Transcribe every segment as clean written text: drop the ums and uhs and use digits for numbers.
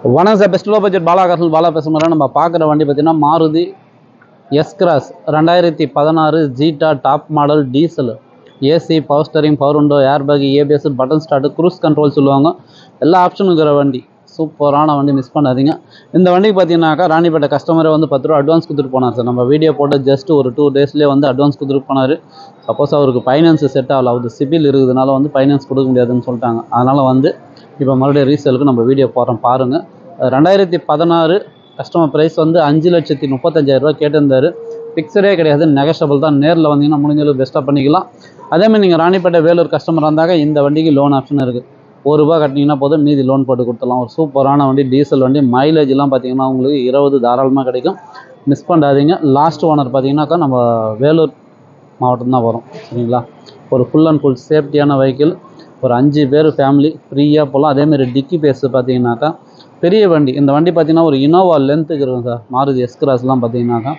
வணக்கம் sir. Best low budget Bala பேசுகிறேன். நம்ம பார்க்குற வண்டி பார்த்தீங்கன்னா Maruti S Cross 2016 Zeta top model diesel. AC, power steering, power window, air bag, ABS, button start, cruise control சொல்லுவாங்க. எல்லா ஆப்ஷனும் இருக்கிற வண்டி. சூப்பரான வண்டி, மிஸ் பண்ணாதீங்க. இந்த வண்டிக்கு பார்த்தீங்கன்னாக்கா ராணிப்பேட்டை கஸ்டமரே வந்து 10 ரூபா அட்வான்ஸ் கொடுத்துட்டு போனார் சார். நம்ம வீடியோ போட்டு ஜஸ்ட் ஒரு 2 டேஸ்லேயே வந்து அட்வான்ஸ் கொடுத்துட்டு போனார். சப்போஸ் அவருக்கு ஃபைனான்ஸ் செட் ஆகல, அவருக்கு சிபில் இருக்குதுனால வந்து ஃபைனான்ஸ் கொடுக்க முடியாதுன்னு சொல்லிட்டாங்க. அதனால் வந்து இப்போ மறுபடியும் ரீசேலுக்கு நம்ம வீடியோ போடுறோம் பாருங்கள். 2016 கஸ்டமர் ப்ரைஸ் வந்து 5,35,000 ரூபா கேட்டிருந்தார். ஃபிக்ஸடே கிடையாது, நெகஷபிள் தான். நேரில் வந்தீங்கன்னா முடிஞ்சளவு பெஸ்ட்டாக பண்ணிக்கலாம். அதேமாதிரி நீங்கள் ராணிப்பேட்டை வேலூர் கஸ்டமர் வந்தாங்க இந்த வண்டிக்கு லோன் ஆப்ஷன் இருக்குது. ₹1 கட்டினீங்கன்னா போதும், மீதி லோன் போட்டு கொடுத்துடலாம். ஒரு சூப்பரான வண்டி, டீசல் வண்டி. மைலேஜ்லாம் பார்த்தீங்கன்னா உங்களுக்கு 20 தாராளமாக கிடைக்கும். மிஸ் பண்ணாதீங்க. லாஸ்ட் ஓனர் பார்த்தீங்கன்னாக்கா நம்ம வேலூர் மாவட்டம் தான் வரும். சரிங்களா? ஒரு ஃபுல் அண்ட் ஃபுல் சேஃப்டியான வெஹிக்கிள். ஒரு 5 பேர் ஃபேமிலி ஃப்ரீயாக போகலாம். அதேமாதிரி டிக்கி பேஸ் பார்த்தீங்கன்னாக்கா பெரிய வண்டி. இந்த வண்டி பார்த்தீங்கன்னா ஒரு இனோவா லென்த்துக்கு இருக்கும் சார். மாருதி எஸ்-கிராஸ்லாம் பார்த்தீங்கன்னாக்கா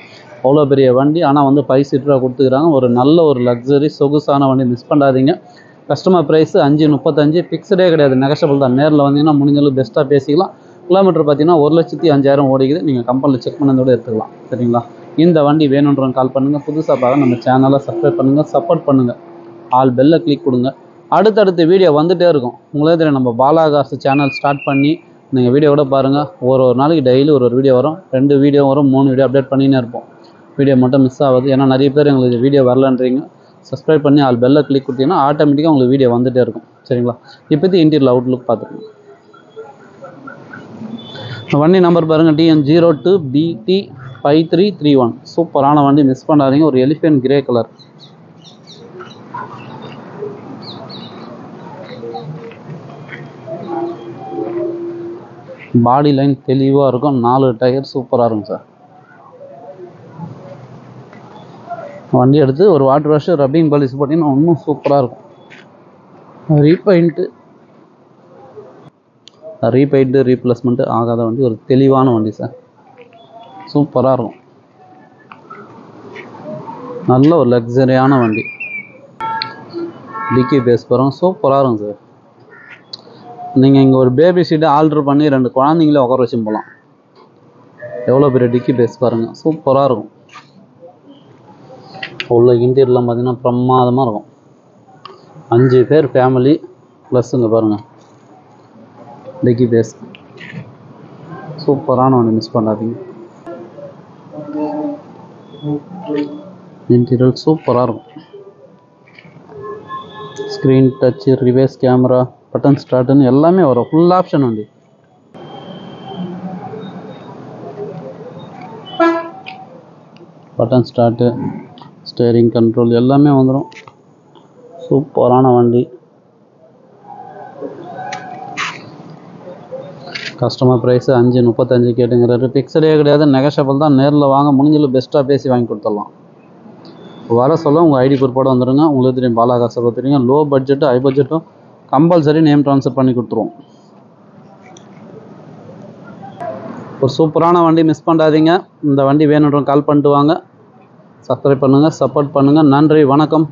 அவ்வளோ பெரிய வண்டி. ஆனால் வந்து 5 சீட்டராக கொடுத்துக்கிறாங்க. ஒரு நல்ல ஒரு லக்ஸரி சொகுசான வண்டி, மிஸ் பண்ணாதீங்க. கஸ்டமர் ப்ரைஸ் 5,35,000, ஃபிக்ஸடே கிடையாது, நெகஷபிள் தான். நேரில் வந்தீங்கன்னா முடிஞ்சளவு பெஸ்ட்டாக பேசிக்கலாம். கிலோமீட்டர் பார்த்தீங்கன்னா 1,05,000 ஓடிக்குது. நீங்கள் கம்பெனியில் செக் பண்ணதோடு எடுத்துக்கலாம். சரிங்களா? இந்த வண்டி வேணுன்றவங்க கால் பண்ணுங்கள். புதுசாக பார்க்க நம்ம சேனலை சப்ஸ்கிரைப் பண்ணுங்கள், சப்போர்ட் பண்ணுங்கள். ஆல் பெல்லை கிளிக் கொடுங்க. அடுத்தடுத்த வீடியோ வந்துகிட்டே இருக்கும். உங்களே தெரியும், நம்ம பாலா காசு சேனல் ஸ்டார்ட் பண்ணி நீங்கள் வீடியோ கூட பாருங்கள். ஒரு நாளைக்கு டெய்லி ஒரு வீடியோ வரும், 2 வீடியோ வரும், 3 வீடியோ அப்டேட் பண்ணினே இருப்போம். வீடியோ மட்டும் மிஸ் ஆகுது. ஏன்னா நிறைய பேர் எங்களுக்கு வீடியோ வரலன்றீங்க. சப்ஸ்கிரைப் பண்ணி ஆல் பெல்லை கிளிக் கொடுத்தீங்கன்னா ஆட்டோமேட்டிக்காக உங்களுக்கு வீடியோ வந்துகிட்டே இருக்கும். சரிங்களா? இப்போதி இன்டீரியல் அவுட்லுக் பார்த்துருங்க. வண்டி நம்பர் பாருங்கள், TN02BT5331. சூப்பரான வண்டி, மிஸ் பண்ணாதீங்க. ஒரு எலிஃபென்ட் கிரே கலர். பாடி லைன் தெளிவாக இருக்கும். 4 டயர் சூப்பராக இருக்கும் சார். வண்டி எடுத்து ஒரு வாட்டர் வாஷ், ரப்பிங் பாலிஷ் போட்டிங்கன்னா இன்னும் சூப்பராக இருக்கும். ரீபெயிண்ட்டு ரீப்ளேஸ்மெண்ட்டு ஆகாத வண்டி. ஒரு தெளிவான வண்டி சார். சூப்பராக இருக்கும். நல்ல ஒரு லக்ஸரியான வண்டி. டிக்கி பேஸ் போகிறோம், சூப்பராக இருக்கும் சார். நீங்கள் இங்கே ஒரு பேபி சீட்டை ஆல்ட்ரு பண்ணி 2 குழந்தைங்களே உட்கார வச்சு போகலாம். எவ்வளோ பெரிய டிக்கி பேஸ் பாருங்கள், சூப்பராக இருக்கும். உள்ள இன்டீரியர்லாம் பார்த்தீங்கன்னா பிரமாதமாக இருக்கும். 5 பேர் ஃபேமிலி ப்ளஸ்ஸுங்க பாருங்கள். டிக்கி பேஸ் சூப்பரான ஒன்று, மிஸ் பண்ணாதீங்க. இன்டீரியர் சூப்பராக இருக்கும். Screen touch, reverse camera, button ஸ்டார்ட்டுன்னு எல்லாமே வரும். ஃபுல் ஆப்ஷன் வண்டி. பட்டன் ஸ்டார்ட்டு, ஸ்டேரிங் கண்ட்ரோல் எல்லாமே வந்துடும். சூப்பரான வண்டி. Customer price 5,35,000 கேட்டுங்கிறாரு. ஃபிக்ஸடே கிடையாது, நெகஷபிள் தான். நேரில் வாங்க, முடிஞ்சளவு பெஸ்ட்டாக பேசி வாங்கி கொடுத்துடலாம். வர சொல்ல உங்கள் ஐடி ப்ரூஃபோடு வந்துடுங்க. உங்களுக்கு தெரியும் பாலா காசை பார்த்துருங்க. லோ பட்ஜெட்டு ஹை பட்ஜெட்டும் கம்பல்சரி நேம் ட்ரான்ஸ்ஃபர் பண்ணி கொடுத்துருவோம். ஒரு சூப்பரான வண்டி, மிஸ் பண்ணாதீங்க. இந்த வண்டி வேணுன்றவங்க கால் பண்ணிட்டு வாங்க. சப்ஸ்கிரைப் பண்ணுங்கள், சப்போர்ட் பண்ணுங்கள். நன்றி, வணக்கம்.